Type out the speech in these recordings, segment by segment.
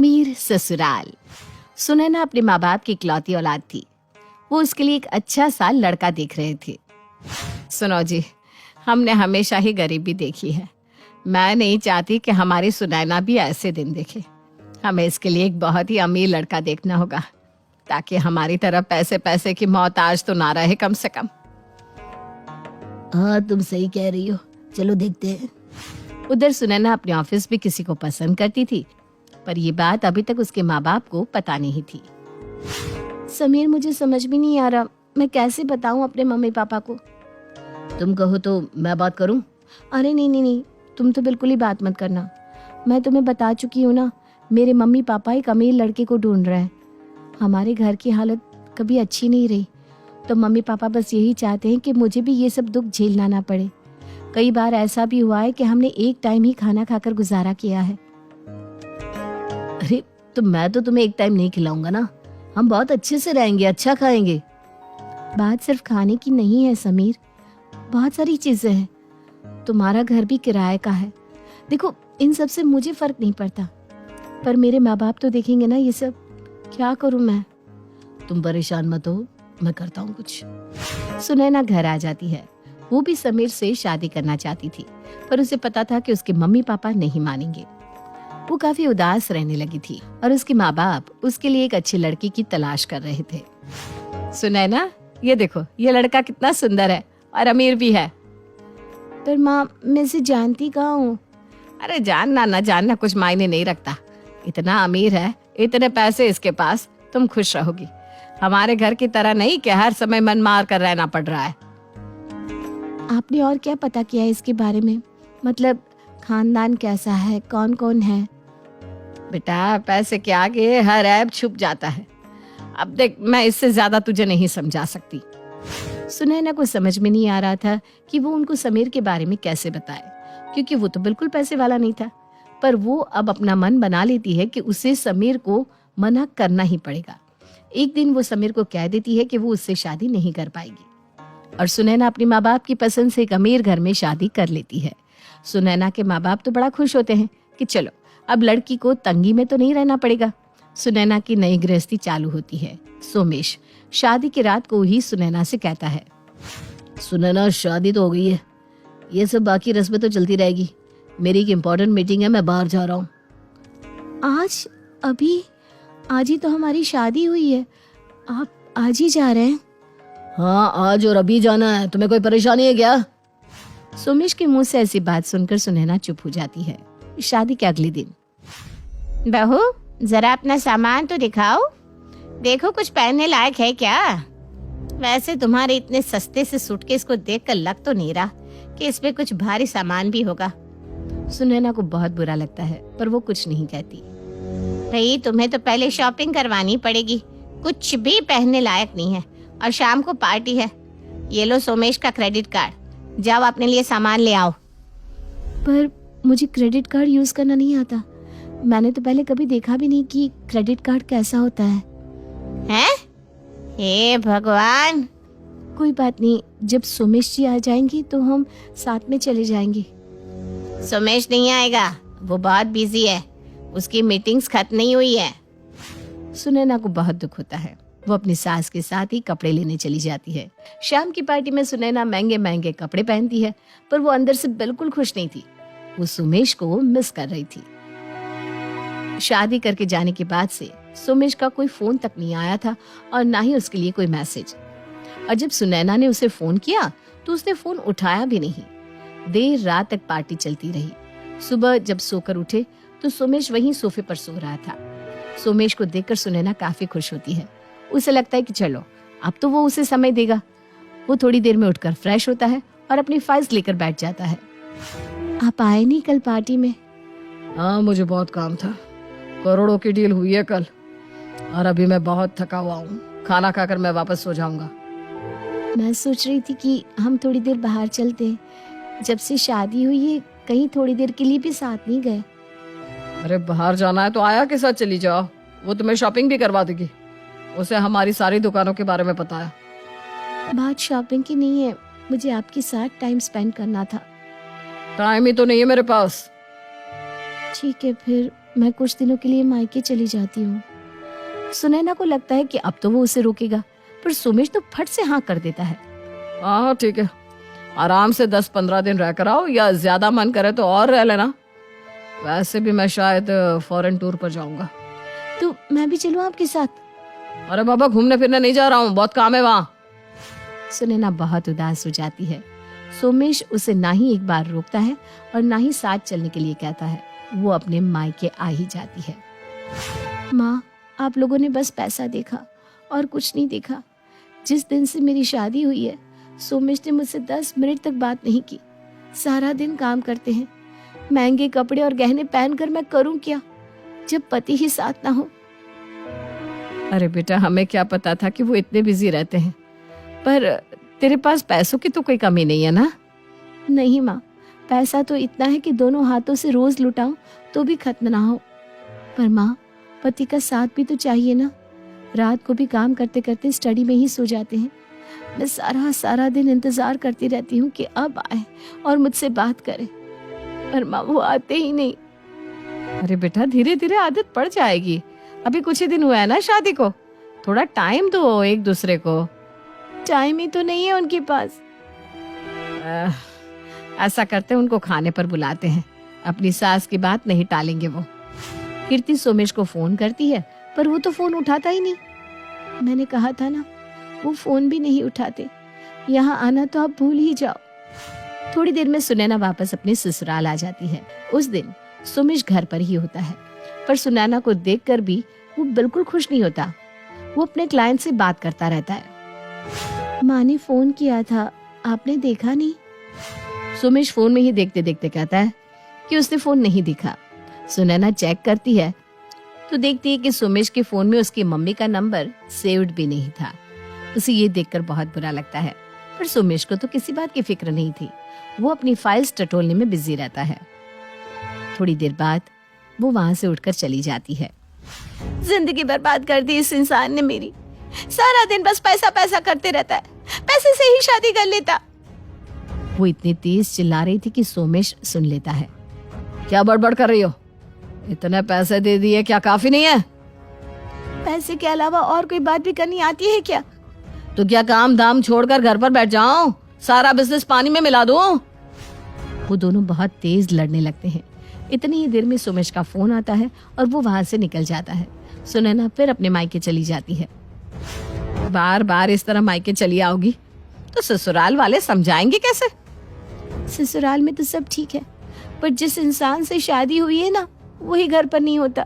मीर ससुराल। सुनैना अपने माँ बाप की इकलौती औलाद थी। वो उसके लिए एक अच्छा सा लड़का देख रहे थे। सुनो जी, हमने हमेशा ही गरीबी देखी है। मैं नहीं चाहती कि हमारी सुनैना भी ऐसे दिन देखे। हमें इसके लिए एक बहुत ही अमीर लड़का देखना होगा, ताकि हमारी तरफ पैसे पैसे की मोहताज तो ना रहे कम से कम। हाँ, तुम सही कह रही हो, चलो देखते हैं। उधर सुनैना अपने ऑफिस भी किसी को पसंद करती थी, पर ये बात अभी तक उसके माँ बाप को पता नहीं थी। समीर, मुझे समझ भी नहीं आ रहा, मैं कैसे बताऊं अपने मम्मी पापा को। तुम कहो तो मैं बात करूं? अरे नहीं नहीं नहीं, तुम तो बिल्कुल ही बात मत करना। मैं तुम्हें बता चुकी हूँ ना, मेरे मम्मी पापा एक अमीर लड़के को ढूंढ रहे हैं। हमारे घर की हालत कभी अच्छी नहीं रही, तो मम्मी पापा बस यही चाहते हैं कि मुझे भी ये सब दुख झेलना ना पड़े। कई बार ऐसा भी हुआ है कि हमने एक टाइम ही खाना खाकर गुजारा किया है। अरे तो मैं तो तुम्हें एक टाइम नहीं खिलाऊंगा ना, हम बहुत अच्छे से रहेंगे, अच्छा खाएंगे। बात सिर्फ खाने की नहीं है समीर, बहुत सारी चीजें हैं। तुम्हारा घर भी किराए का है। देखो, इन सब से मुझे फर्क नहीं पड़ता, पर मेरे माँ बाप तो देखेंगे ना ये सब। क्या करूं मैं? तुम परेशान मत हो, मैं करता हूँ कुछ। सुनैना घर आ जाती है। वो भी समीर से शादी करना चाहती थी, पर उसे पता था कि उसके मम्मी पापा नहीं मानेंगे। वो काफी उदास रहने लगी थी और उसके माँ बाप उसके लिए एक अच्छी लड़की की तलाश कर रहे थे। सुनैना, ये देखो, ये लड़का कितना सुंदर है और अमीर भी है। पर माँ, मैं इसे जानती कहाँ हूँ? अरे जानना ना जानना कुछ मायने नहीं रखता। इतना अमीर है, इतने पैसे इसके पास, तुम खुश रहोगी। हमारे घर की तरह नहीं कि हर समय मन मार कर रहना पड़ रहा है। आपने और क्या पता किया है इसके बारे में? मतलब खानदान कैसा है, कौन कौन है? बेटा, पैसे के आगे हर ऐब छुप जाता है। अब देख, मैं इससे ज्यादा तुझे नहीं समझा सकती। सुनैना को समझ में नहीं आ रहा था कि वो उनको समीर के बारे में कैसे बताए, क्योंकि वो तो बिल्कुल पैसे वाला नहीं था। पर वो अब अपना मन बना लेती है कि उसे समीर को मना करना ही पड़ेगा। एक दिन वो समीर को कह देती है कि वो उससे शादी नहीं कर पाएगी, और सुनैना अपने माँ बाप की पसंद से एक अमीर घर में शादी कर लेती है। सुनैना के माँ बाप तो बड़ा खुश होते हैं कि चलो, अब लड़की को तंगी में तो नहीं रहना पड़ेगा। सुनैना की नई गृहस्थी चालू होती है। सोमेश शादी की रात को ही सुनैना से कहता है, सुनैना, शादी तो हो गई है, ये सब बाकी रस्में तो चलती रहेगी। मेरी एक इम्पोर्टेंट मीटिंग है, मैं बाहर जा रहा हूँ। आज ही तो हमारी शादी हुई है, आप आज ही जा रहे हैं? हाँ, आज और अभी जाना है। तुम्हें कोई परेशानी है क्या? सोमेश के मुंह से ऐसी बात सुनकर सुनैना चुप हो जाती है। शादी के अगले दिन, बहू, जरा अपना सामान तो दिखाओ, देखो कुछ पहनने लायक है क्या? वैसे तुम्हारे इतने सस्ते से सूटकेस को देखकर लग तो नहीं रहा कि इसमें कुछ भारी सामान भी होगा। सुनैना को बहुत बुरा लगता है, पर वो कुछ नहीं कहती। भाई, तुम्हें तो पहले शॉपिंग करवानी पड़ेगी, कुछ भी पहनने लायक नहीं है, और शाम को पार्टी है। ये लो सोमेश का क्रेडिट कार्ड, जाओ अपने लिए सामान ले आओ। पर मुझे क्रेडिट कार्ड यूज करना नहीं आता। मैंने तो पहले कभी देखा भी नहीं कि क्रेडिट कार्ड कैसा होता है। हैं? हे भगवान! कोई बात नहीं, जब सोमेश जी आ जाएंगे तो हम साथ में चले जाएंगे। सोमेश नहीं आएगा, वो बहुत बिजी है, उसकी मीटिंग्स खत्म नहीं हुई है। सुनैना को बहुत दुख होता है। वो अपनी सास के साथ ही कपड़े लेने चली जाती है। शाम की पार्टी में सुनैना महंगे महंगे कपड़े पहनती है, पर वो अंदर से बिल्कुल खुश नहीं थी। वो सुमेश को मिस कर रही थी। शादी करके जाने के बाद से सुमेश का कोई फोन तक नहीं आया था, और ना ही उसके लिए कोई मैसेज। और जब सुनैना ने उसे फोन किया तो उसने फोन उठाया भी नहीं। देर रात तक पार्टी चलती रही। सुबह जब सोकर उठे तो सुमेश वहीं सोफे पर सो रहा था। सुमेश को देखकर सुनैना काफी खुश होती है। उसे लगता है कि चलो, अब तो वो उसे समय देगा। वो थोड़ी देर में उठकर फ्रेश होता है और अपनी फाइल्स लेकर बैठ जाता है। आप आए नहीं कल पार्टी में? हाँ, मुझे बहुत काम था। करोड़ों की डील हुई है कल, और अभी मैं बहुत थका हुआ हूँ। खाना खाकर मैं वापस सो जाऊंगा। मैं सोच रही थी कि हम थोड़ी देर बाहर चलते हैं। जब से शादी हुई है, कहीं थोड़ी देर के लिए भी साथ नहीं गए। अरे बाहर जाना है तो आया के साथ चली जाओ, वो तुम्हें शॉपिंग भी करवा देगी। उसे हमारी सारी दुकानों के बारे में पता है। बात शॉपिंग की नहीं है, मुझे आपके साथ टाइम स्पेंड करना था। टाइम ही तो नहीं है मेरे पास। ठीक है, फिर मैं कुछ दिनों के लिए मायके चली जाती हूँ। सुनैना को लगता है कि अब तो वो उसे रोकेगा, पर सुमेश तो फट से हाँ कर देता है। हाँ ठीक है, आराम से 10-15 दिन रह कर आओ, या ज्यादा मन करे तो और रह लेना। वैसे भी मैं शायद फॉरेन टूर पर जाऊंगा। तो मैं भी चलूँ आपके साथ? अरे बाबा, घूमने फिरने नहीं जा रहा हूँ, बहुत काम है वहाँ। सुनैना बहुत उदास हो जाती है। सोमेश उसे ना ही एक बार रोकता है और ना ही साथ चलने के लिए कहता है। वो अपने मायके आ ही जाती है। माँ, आप लोगों ने बस पैसा देखा और कुछ नहीं देखा। जिस दिन से मेरी शादी हुई है, सोमेश ने मुझसे 10 मिनट तक बात नहीं की। सारा दिन काम करते हैं। महंगे कपड़े और गहने पहनकर मैं करूं क्या, जब पति ही साथ ना हो। अरे बेटा, हमें क्या पता था कि वो इतने बिजी रहते हैं। पर तेरे पास पैसों की तो कोई कमी नहीं है ना? नहीं माँ, पैसा तो इतना है कि दोनों हाथों से रोज लुटाऊं तो भी खत्म ना हो। पर माँ, पति का साथ भी तो चाहिए ना। रात को भी काम करते करते स्टडी में ही सो जाते हैं। मैं सारा सारा दिन इंतजार करती रहती हूँ कि अब आए और मुझसे बात करे, पर माँ वो आते ही नहीं। अरे बेटा, धीरे धीरे आदत पड़ जाएगी। अभी कुछ ही दिन हुआ है ना शादी को, थोड़ा टाइम दो एक दूसरे को। टाइम ही तो नहीं है उनके पास। ऐसा करते उनको खाने पर बुलाते हैं, अपनी सास की बात नहीं टालेंगे वो। कीर्ति सोमेश को फोन करती है, पर वो तो फोन उठाता ही नहीं। मैंने कहा था ना, वो फोन भी नहीं उठाते। यहाँ आना तो आप भूल ही जाओ। थोड़ी देर में सुनैना वापस अपने ससुराल आ जाती है। उस दिन सोमेश घर पर ही होता है, पर सुनैना को देखकर भी वो बिल्कुल खुश नहीं होता। वो अपने क्लाइंट से बात करता रहता है। माँ ने फोन किया था, आपने देखा नहीं? सुमेश फोन में ही देखते देखते कहता है कि उसने फोन नहीं दिखा। सुनैना चेक करती है तो देखती है कि सुमेश के फोन में उसकी मम्मी का नंबर सेव्ड भी नहीं था। उसे ये देखकर बहुत बुरा लगता है, पर सुमेश को तो किसी बात की फिक्र नहीं थी। वो अपनी फाइल्स टटोलने में बिजी रहता है। थोड़ी देर बाद वो वहां से उठकर चली जाती है। जिंदगी बर्बाद कर दी इस इंसान ने मेरी। सारा दिन बस पैसा पैसा करते रहता है, पैसे से ही शादी कर लेता। वो इतनी तेज चिल्ला रही थी कि सोमेश सुन लेता है। क्या बड़बड़ कर रही हो? इतने पैसे दे दिए, क्या काफी नहीं है? पैसे के अलावा और कोई बात भी करनी आती है क्या? तो क्या काम धाम छोड़कर घर पर बैठ जाऊं, सारा बिजनेस पानी में मिला दूं? वो दोनों बहुत तेज लड़ने लगते हैं। इतनी ही देर में सुमेश का फोन आता है और वो वहां से निकल जाता है। सुनैना फिर अपने मायके चली जाती है। बार बार इस तरह मायके चली आओगी तो ससुराल वाले समझाएंगे कैसे? ससुराल में तो सब ठीक है, पर जिस इंसान से शादी हुई है ना, वही घर पर नहीं होता।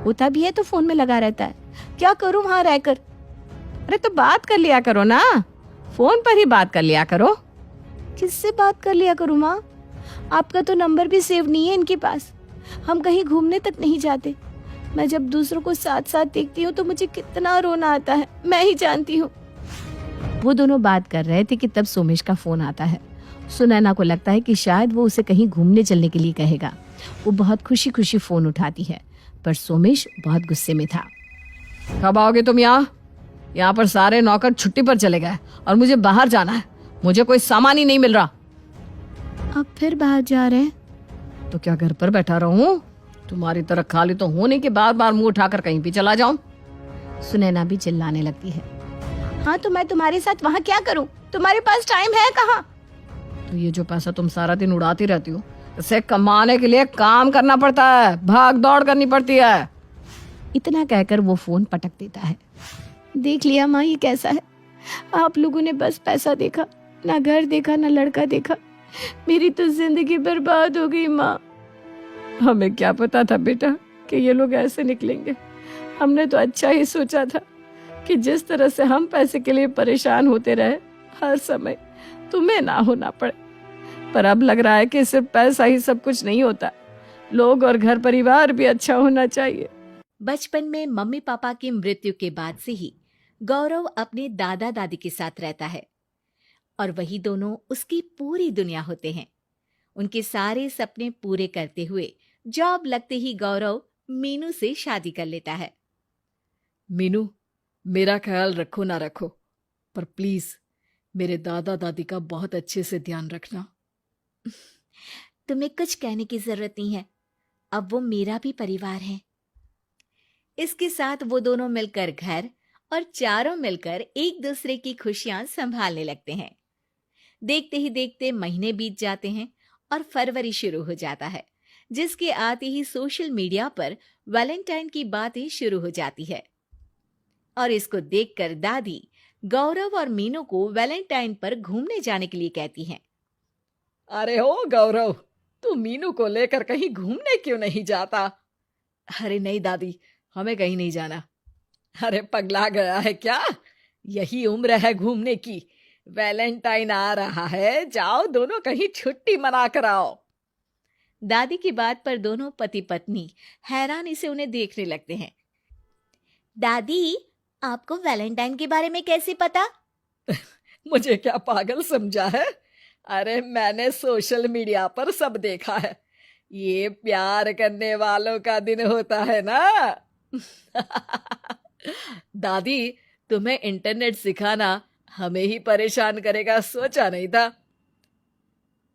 होता भी है तो फोन में लगा रहता है। क्या करूं वहां रहकर? अरे तो बात कर लिया करो ना, फोन पर ही बात कर लिया करो। किससे बात कर लिया करूं माँ? आपका तो नंबर भी सेव नहीं है इनके पास। हम कहीं घूमने तक नहीं जाते। मैं जब दूसरों को साथ साथ देखती हूँ तो मुझे कितना रोना आता है, मैं ही जानती हूँ। वो दोनों बात कर रहे थे कि तब सोमेश का फोन आता है। सुनैना को लगता है कि शायद वो उसे कहीं घूमने चलने के लिए कहेगा। वो बहुत खुशी खुशी फोन उठाती है, पर सोमेश बहुत गुस्से में था। कब आओगे तुम यहाँ? यहाँ पर सारे नौकर छुट्टी पर चले गए और मुझे बाहर जाना है। मुझे कोई सामान ही नहीं मिल रहा। आप फिर बाहर जा रहे हैं? तो क्या घर पर बैठा रहूं? तुम्हारी तरह खाली तो होने के बार बार मुंह उठाकर कहीं भी चला जाऊं? सुनैना भी चिल्लाने लगती है। हाँ तो मैं तुम्हारे साथ वहाँ क्या करूँ? तुम्हारे पास टाइम है कहाँ? तो ये जो पैसा तुम सारा दिन उड़ाती रहती हो, इसे कमाने के लिए काम करना पड़ता है, भाग दौड़ करनी पड़ती है। इतना कहकर वो फोन पटक देता है। देख लिया माँ, ये कैसा है? आप लोगों ने बस पैसा देखा, ना घर देखा, ना लड़का देखा। मेरी तो जिंदगी बर्बाद हो गई माँ। हमें क्या पता था बेटा कि ये लोग ऐसे निकलेंगे। हमने तो अच्छा ही सोचा था कि जिस तरह से हम पैसे के लिए परेशान होते रहे हर समय, तुम्हें ना होना पड़े। पर अब लग रहा है कि सिर्फ पैसा ही सब कुछ नहीं होता, लोग और घर परिवार भी अच्छा होना चाहिए। बचपन में मम्मी पापा की मृत्यु के बाद से ही गौरव अपने दादा दादी के साथ रहता है और वही दोनों उसकी पूरी दुनिया होते हैं। उनके सारे सपने पूरे करते हुए जॉब लगते ही गौरव मीनू से शादी कर लेता है। मीनू, मेरा ख्याल रखो ना रखो, पर प्लीज मेरे दादा दादी का बहुत अच्छे से ध्यान रखना। तुम्हें कुछ कहने की जरूरत नहीं है। अब वो मेरा भी परिवार है। इसके साथ वो दोनों मिलकर घर और चारों मिलकर एक दूसरे की खुशियां संभालने लगते हैं। देखते ही देखते महीने बीत जाते हैं और फरवरी शुरू हो जाता है, जिसके आते ही सोशल मीडिया पर वैलेंटाइन की बातें शुरू हो जाती है। और इसको देखकर दादी गौरव और मीनू को वैलेंटाइन पर घूमने जाने के लिए कहती हैं। अरे ओ गौरव, तू मीनू को लेकर कहीं घूमने क्यों नहीं जाता? अरे नहीं दादी, हमें कहीं नहीं जाना। अरे पगला गया है क्या? यही उम्र है घूमने की। वैलेंटाइन आ रहा है, जाओ दोनों कहीं छुट्टी मना कर आओ। दादी की बात पर दोनों पति पत्नी हैरानी से उन्हें देखने लगते हैं। दादी, आपको वैलेंटाइन के बारे में कैसे पता? मुझे क्या पागल समझा है? अरे मैंने सोशल मीडिया पर सब देखा है। ये प्यार करने वालों का दिन होता है ना। दादी, तुम्हें इंटरनेट सिखाना हमें ही परेशान करेगा, सोचा नहीं था।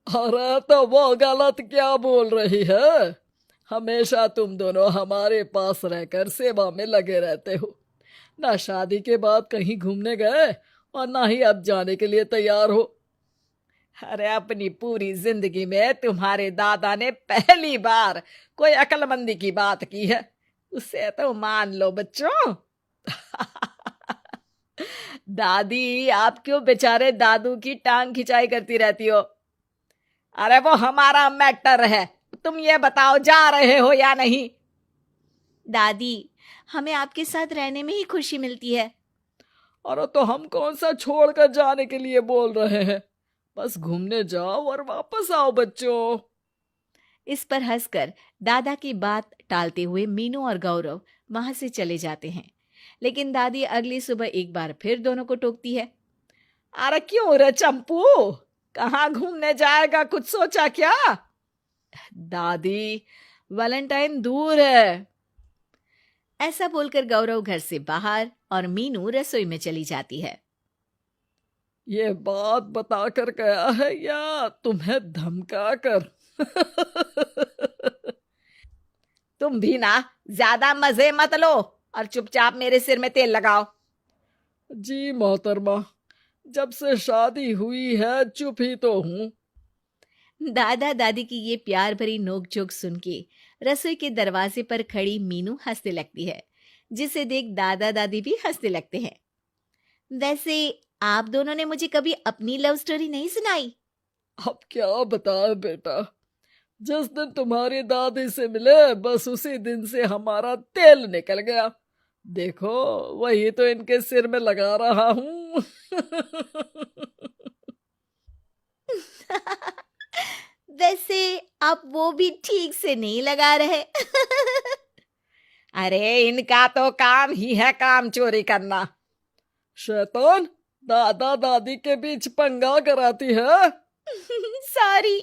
अरे तो वो गलत क्या बोल रही है? हमेशा तुम दोनों हमारे पास रहकर सेवा में लगे रहते हो। ना शादी के बाद कहीं घूमने गए और ना ही अब जाने के लिए तैयार हो। अरे अपनी पूरी जिंदगी में तुम्हारे दादा ने पहली बार कोई अक्लमंदी की बात की है, उसे तो मान लो बच्चों। दादी, आप क्यों बेचारे दादू की टांग खिंचाई करती रहती हो? अरे वो हमारा मैटर है, तुम ये बताओ जा रहे हो या नहीं? दादी, हमें आपके साथ रहने में ही खुशी मिलती है। अरे तो हम कौन सा छोड़कर जाने के लिए बोल रहे हैं? बस घूमने जाओ और वापस आओ बच्चों। इस पर हंसकर दादा की बात टालते हुए मीनू और गौरव वहां से चले जाते हैं। लेकिन दादी अगली सुबह एक बार फिर दोनों को टोकती है। अरे क्यों रे चंपू, कहाँ घूमने जाएगा, कुछ सोचा क्या? दादी, वैलेंटाइन दूर है। ऐसा बोलकर गौरव घर से बाहर और मीनू रसोई में चली जाती है। ये बात बता कर गया है या तुम्हें धमका कर? तुम भी ना ज्यादा मजे मत लो और चुपचाप मेरे सिर में तेल लगाओ। जी मोहतरमा, जब से शादी हुई है चुप ही तो हूँ। दादा दादी की ये प्यार भरी नोकझोंक सुन के रसोई के दरवाजे पर खड़ी मीनू हंसने लगती है, जिसे देख दादा दादी भी हंसने लगते हैं। वैसे आप दोनों ने मुझे कभी अपनी लव स्टोरी नहीं सुनाई। अब क्या बताए बेटा, जिस दिन तुम्हारी दादी से मिले बस उसी दिन से हमारा तेल निकल गया। देखो वही तो इनके सिर में लगा रहा हूँ। वैसे आप वो भी ठीक से नहीं लगा रहे। अरे इनका तो काम ही है काम चोरी करना। शैतान, दादा दादी के बीच पंगा कराती है। सॉरी,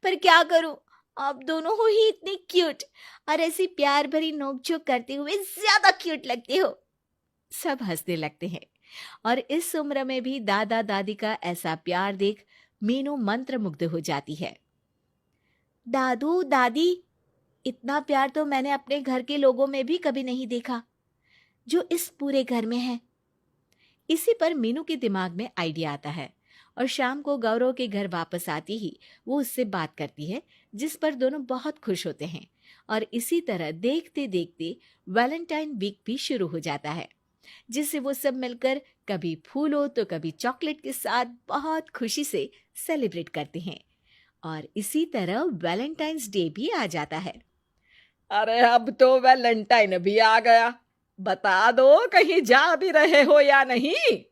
पर क्या करूं, आप दोनों हो ही इतने क्यूट और ऐसी प्यार भरी नोकझोंक करते हुए ज्यादा क्यूट लगते हो। सब हंसने लगते हैं और इस उम्र में भी दादा दादी का ऐसा प्यार देख मीनू मंत्रमुग्ध हो जाती है। दादू दादी, इतना प्यार तो मैंने अपने घर के लोगों में भी कभी नहीं देखा जो इस पूरे घर में है। इसी पर मीनू के दिमाग में आइडिया आता है और शाम को गौरव के घर वापस आती ही वो उससे बात करती है, जिस पर दोनों बहुत खुश होते हैं। और इसी तरह देखते देखते वैलेंटाइन वीक भी शुरू हो जाता है, जिसे वो सब मिलकर कभी फूलों तो कभी चॉकलेट के साथ बहुत खुशी से सेलिब्रेट करते हैं। और इसी तरह वैलेंटाइंस डे भी आ जाता है। अरे अब तो वैलेंटाइन भी आ गया, बता दो कहीं जा भी रहे हो या नहीं?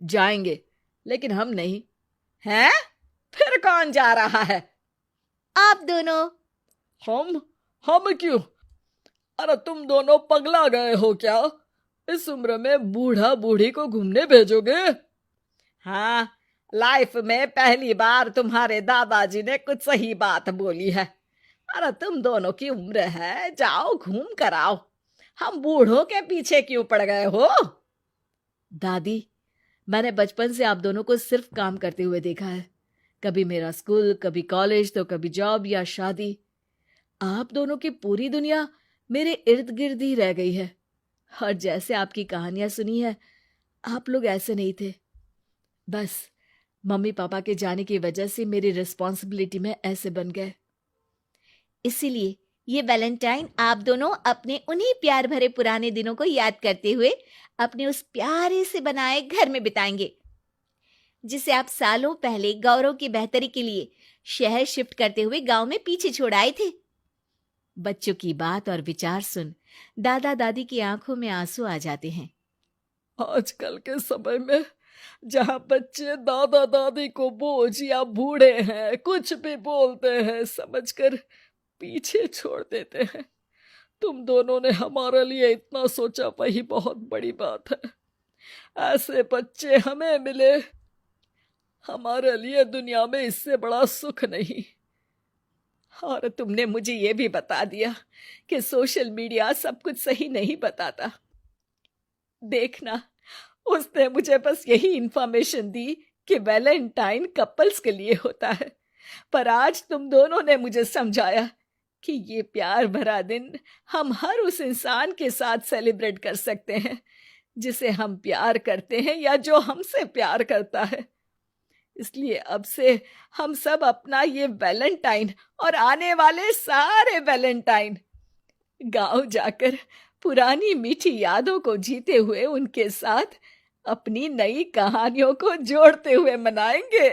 जाएंगे, लेकिन हम नहीं। हैं? फिर कौन जा रहा है? आप दोनों। हम क्यों? अरे तुम दोनों पगला गए हो क्या? इस उम्र में बूढ़ा बूढ़ी को घूमने भेजोगे? हाँ, लाइफ में पहली बार तुम्हारे दादाजी ने कुछ सही बात बोली है। अरे तुम दोनों की उम्र है, जाओ घूम कर आओ। हम बूढ़ों के पीछे क्यों पड़ गए हो? दादी, मैंने बचपन से आप दोनों को सिर्फ काम करते हुए देखा है। कभी मेरा स्कूल, कभी कॉलेज तो कभी जॉब या शादी। आप दोनों की पूरी दुनिया मेरे इर्द गिर्द ही रह गई है। और जैसे आपकी कहानियां सुनी है, आप लोग ऐसे नहीं थे। बस मम्मी पापा के जाने की वजह से मेरी रिस्पॉन्सिबिलिटी में ऐसे बन गए। इसीलिए ये वैलेंटाइन आप दोनों अपने उन्हीं प्यार भरे पुराने दिनों को याद करते हुए अपने उस प्यारे से बनाए घर में बिताएंगे, जिसे आप सालों पहले गौरव की बेहतरी के लिए शहर शिफ्ट करते हुए गांव में पीछे छोड़ आए थे। बच्चों की बात और विचार सुन दादा दादी की आंखों में आंसू आ जाते हैं। आजकल के समय में जहाँ बच्चे दादा दादी को बोझ या बूढ़े हैं कुछ भी बोलते हैं समझकर पीछे छोड़ देते हैं, तुम दोनों ने हमारे लिए इतना सोचा वही बहुत बड़ी बात है। ऐसे बच्चे हमें मिले, हमारे लिए दुनिया में इससे बड़ा सुख नहीं। और तुमने मुझे ये भी बता दिया कि सोशल मीडिया सब कुछ सही नहीं बताता। देखना, उसने मुझे बस यही इंफॉर्मेशन दी कि वैलेंटाइन कपल्स के लिए होता है, पर आज तुम दोनों ने मुझे समझाया कि ये प्यार भरा दिन हम हर उस इंसान के साथ सेलिब्रेट कर सकते हैं जिसे हम प्यार करते हैं या जो हमसे प्यार करता है। इसलिए अब से हम सब अपना ये वैलेंटाइन और आने वाले सारे वैलेंटाइन गांव जाकर पुरानी मीठी यादों को जीते हुए उनके साथ अपनी नई कहानियों को जोड़ते हुए मनाएंगे।